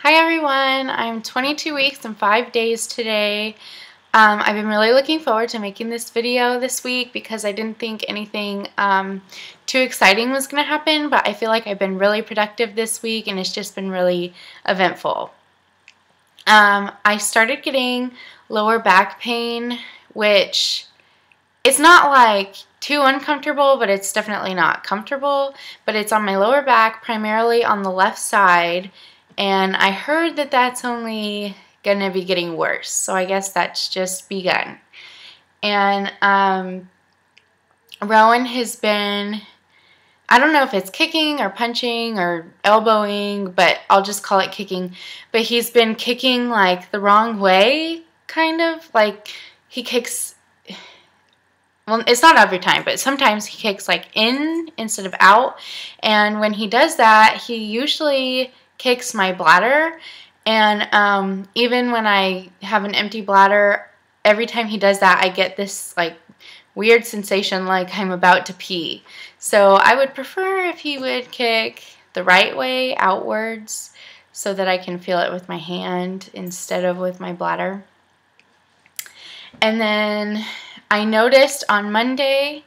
Hi everyone, I'm 22 weeks and 5 days today. I've been really looking forward to making this video this week because I didn't think anything too exciting was going to happen, but I feel like I've been really productive this week and it's just been really eventful. I started getting lower back pain, which it's not like too uncomfortable, but it's definitely not comfortable, but it's on my lower back, primarily on the left side. And I heard that that's only going to be getting worse. So I guess that's just begun. And Rowan has been, I don't know if it's kicking or punching or elbowing, but I'll just call it kicking. But he's been kicking like the wrong way, kind of. Like he kicks, well, it's not every time, but sometimes he kicks like in instead of out. And when he does that, he usually kicks my bladder, and even when I have an empty bladder, every time he does that I get this like weird sensation like I'm about to pee. So I would prefer if he would kick the right way outwards so that I can feel it with my hand instead of with my bladder. And then I noticed on Monday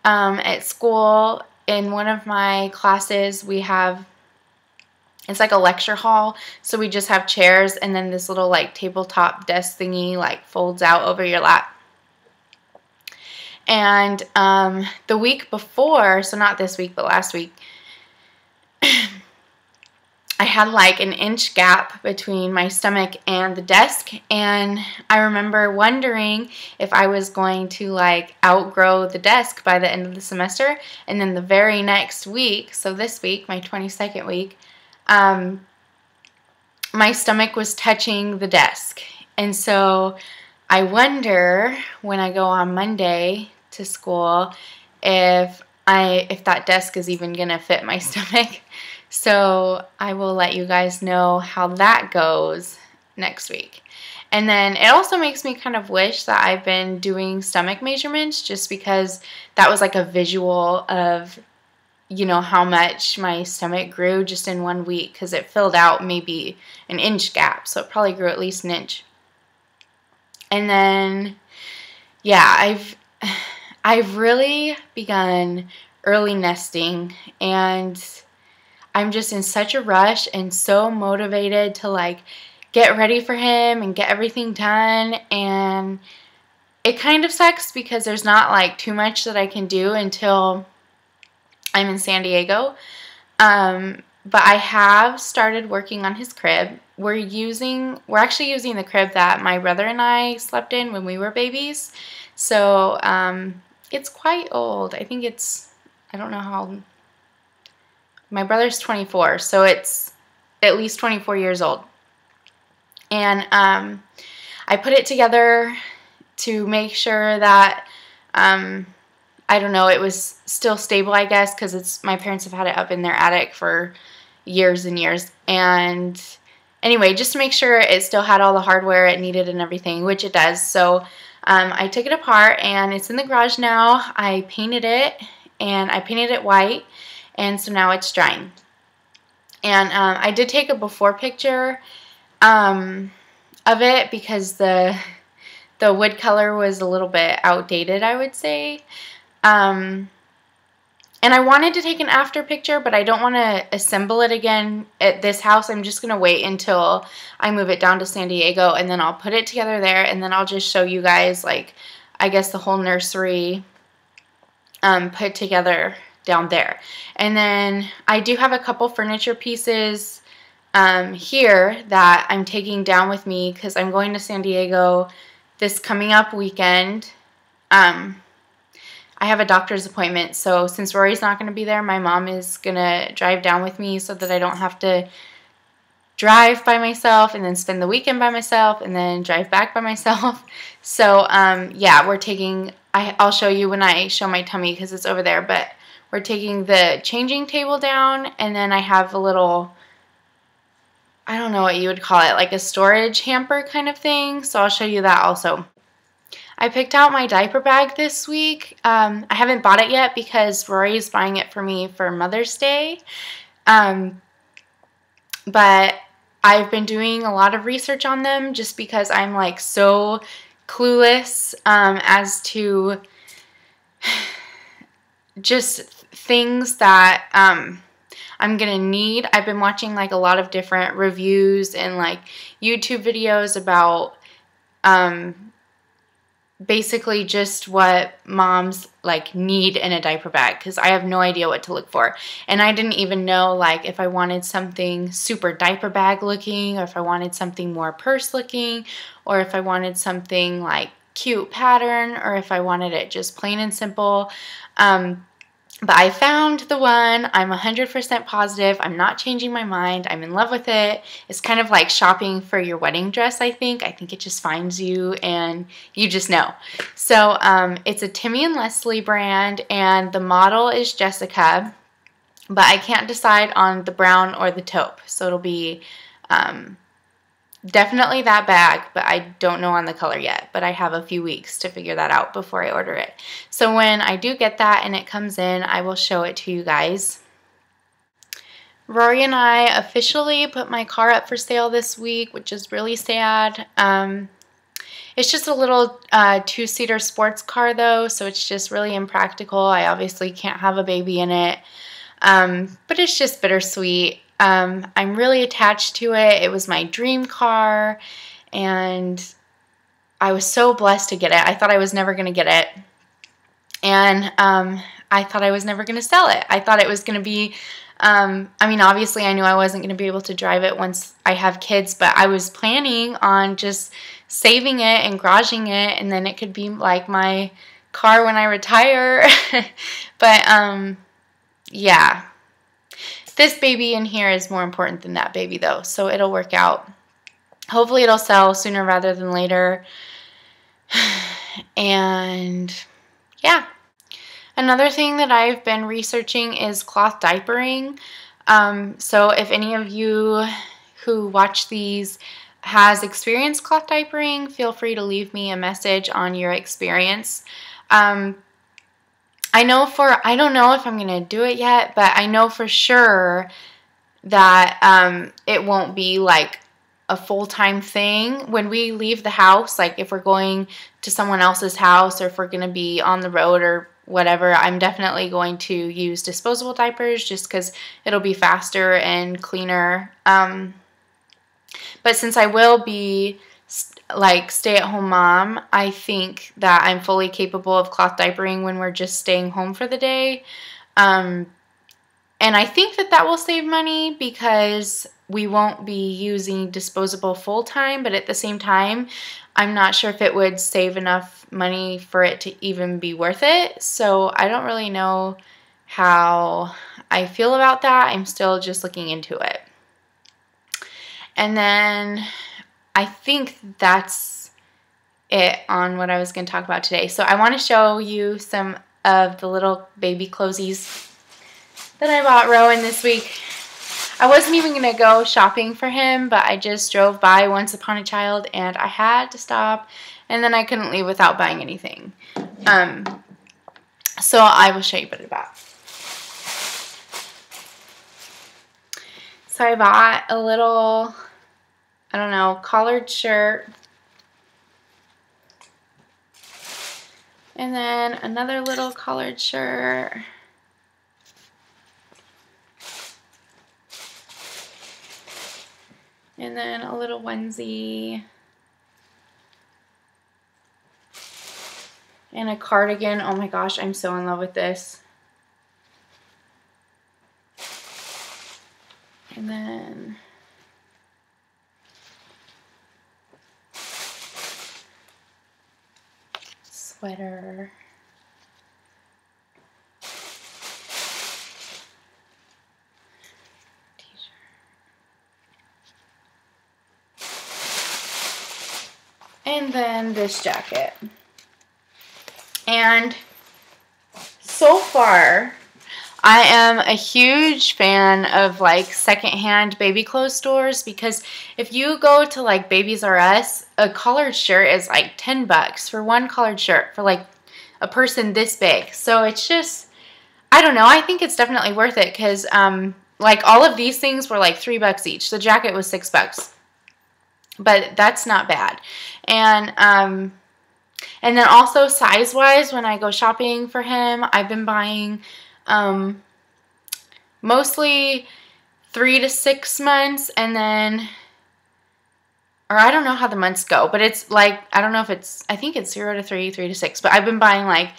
at school in one of my classes we have, it's like a lecture hall, so we just have chairs and then this little like tabletop desk thingy like folds out over your lap. And the week before, so not this week but last week, I had like an inch gap between my stomach and the desk, and I remember wondering if I was going to like outgrow the desk by the end of the semester. And then the very next week, so this week, my 22nd week, my stomach was touching the desk. And so I wonder when I go on Monday to school if that desk is even gonna fit my stomach. So I will let you guys know how that goes next week. And then it also makes me kind of wish that I've been doing stomach measurements, just because that was like a visual of, you know, how much my stomach grew just in 1 week, because it filled out maybe an inch gap, so it probably grew at least an inch. And then yeah, I've really begun early nesting, and I'm just in such a rush and so motivated to like get ready for him and get everything done. And it kind of sucks because there's not like too much that I can do until I'm in San Diego. But I have started working on his crib. We're actually using the crib that my brother and I slept in when we were babies. So it's quite old. I think I don't know how. My brother's 24, so it's at least 24 years old. And I put it together to make sure that, I don't know, it was still stable, I guess, because my parents have had it up in their attic for years and years. And anyway, just to make sure it still had all the hardware it needed and everything, which it does. So I took it apart, and it's in the garage now. I painted it, and I painted it white. And so now it's drying. And I did take a before picture of it because the wood color was a little bit outdated, I would say. And I wanted to take an after picture, but I don't want to assemble it again at this house. I'm just going to wait until I move it down to San Diego, and then I'll put it together there, and then I'll just show you guys, like, I guess the whole nursery put together down there. And then I do have a couple furniture pieces here that I'm taking down with me because I'm going to San Diego this coming up weekend. I have a doctor's appointment, so since Rory's not going to be there, my mom is going to drive down with me so that I don't have to drive by myself and then spend the weekend by myself and then drive back by myself. So yeah, I'll show you when I show my tummy because it's over there, but we're taking the changing table down, and then I have a little, I don't know what you would call it, like a storage hamper kind of thing, so I'll show you that also. I picked out my diaper bag this week. I haven't bought it yet because Rory's buying it for me for Mother's Day. But I've been doing a lot of research on them just because I'm like so clueless as to just things that I'm gonna need. I've been watching like a lot of different reviews and like YouTube videos about basically just what moms like need in a diaper bag, because I have no idea what to look for. And I didn't even know like if I wanted something super diaper bag looking, or if I wanted something more purse looking, or if I wanted something like cute pattern, or if I wanted it just plain and simple. But I found the one. I'm 100% positive. I'm not changing my mind. I'm in love with it. It's kind of like shopping for your wedding dress, I think. I think it just finds you and you just know. So it's a Timmy and Leslie brand, and the model is Jessica, but I can't decide on the brown or the taupe. So it'll be definitely that bag, but I don't know on the color yet. But I have a few weeks to figure that out before I order it. So when I do get that and it comes in, I will show it to you guys. Rory and I officially put my car up for sale this week, which is really sad. It's just a little two-seater sports car though, so it's just really impractical. I obviously can't have a baby in it, but it's just bittersweet. I'm really attached to it. It was my dream car, and I was so blessed to get it. I thought I was never going to get it, and I thought I was never going to sell it. I thought it was going to be, I mean, obviously I knew I wasn't going to be able to drive it once I have kids, but I was planning on just saving it and garaging it, and then it could be like my car when I retire. But yeah. This baby in here is more important than that baby though, so it'll work out. Hopefully it'll sell sooner rather than later. And yeah. Another thing that I've been researching is cloth diapering. So if any of you who watch these has experienced cloth diapering, feel free to leave me a message on your experience. I don't know if I'm going to do it yet, but I know for sure that it won't be like a full-time thing. When we leave the house, like if we're going to someone else's house or if we're going to be on the road or whatever, I'm definitely going to use disposable diapers just because it'll be faster and cleaner. But since I will be like stay-at-home mom, I think that I'm fully capable of cloth diapering when we're just staying home for the day. And I think that that will save money because we won't be using disposable full-time, but at the same time, I'm not sure if it would save enough money for it to even be worth it. So I don't really know how I feel about that. I'm still just looking into it. And then I think that's it on what I was going to talk about today. So I want to show you some of the little baby clotheses that I bought Rowan this week. I wasn't even going to go shopping for him, but I just drove by Once Upon a Child and I had to stop, and then I couldn't leave without buying anything. So I will show you what I bought. So I bought a little, I don't know, collared shirt. And then another little collared shirt. And then a little onesie. And a cardigan. Oh my gosh, I'm so in love with this. And then sweater. T-shirt. And then this jacket. And so far, I am a huge fan of like secondhand baby clothes stores, because if you go to like Babies R Us, a collared shirt is like 10 bucks for one collared shirt for like a person this big. So it's just, I don't know, I think it's definitely worth it because like all of these things were like $3 each. The jacket was $6, but that's not bad. And then also size-wise, when I go shopping for him, I've been buying mostly 3 to 6 months, and then, or I don't know how the months go, but it's like, I don't know if it's, I think it's 0 to 3, 3 to 6, but I've been buying like,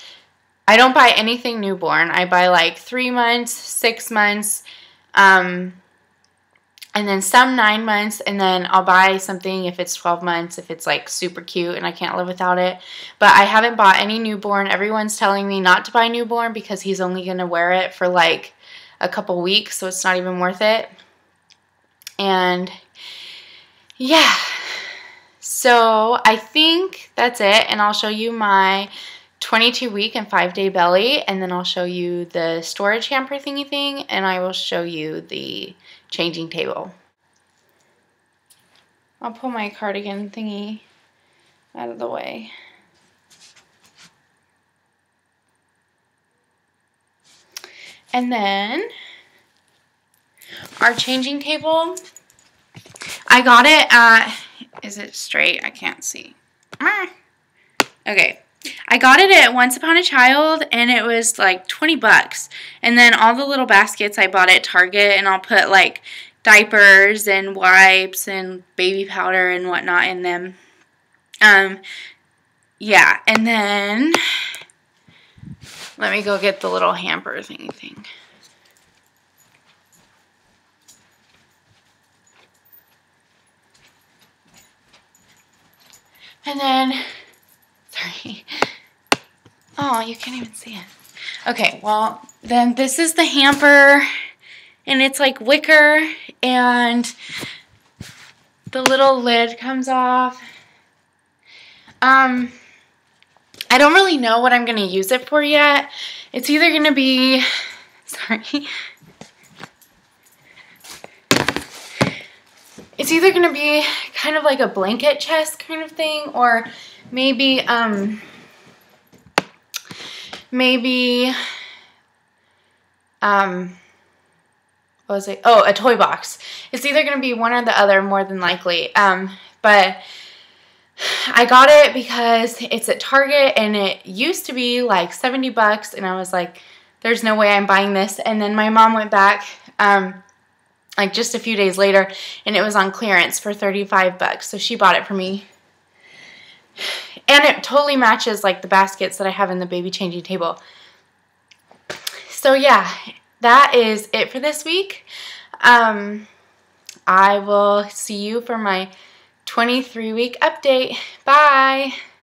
I don't buy anything newborn. I buy like 3 months, 6 months, and then some 9 months, and then I'll buy something if it's 12 months, if it's like super cute and I can't live without it. But I haven't bought any newborn. Everyone's telling me not to buy newborn because he's only going to wear it for like a couple weeks, so it's not even worth it. And yeah, so I think that's it, and I'll show you my 22-week and 5-day belly, and then I'll show you the storage hamper thingy thing, and I will show you the changing table. I'll pull my cardigan thingy out of the way. And then our changing table, I got it at, is it straight? I can't see. Okay. I got it at Once Upon a Child, and it was like $20. And then all the little baskets I bought at Target, and I'll put like diapers and wipes and baby powder and whatnot in them. Yeah, and then let me go get the little hamper thingy thing. And then, sorry. Oh, you can't even see it. Okay, well, then this is the hamper, and it's like wicker, and the little lid comes off. I don't really know what I'm going to use it for yet. It's either going to be, sorry. It's either going to be kind of like a blanket chest kind of thing, or maybe, what was it? Oh, a toy box. It's either going to be one or the other, more than likely. But I got it because it's at Target, and it used to be like $70, and I was like, there's no way I'm buying this. And then my mom went back, like just a few days later, and it was on clearance for $35. So she bought it for me. And it totally matches like the baskets that I have in the baby changing table. So yeah, that is it for this week. I will see you for my 23-week update. Bye.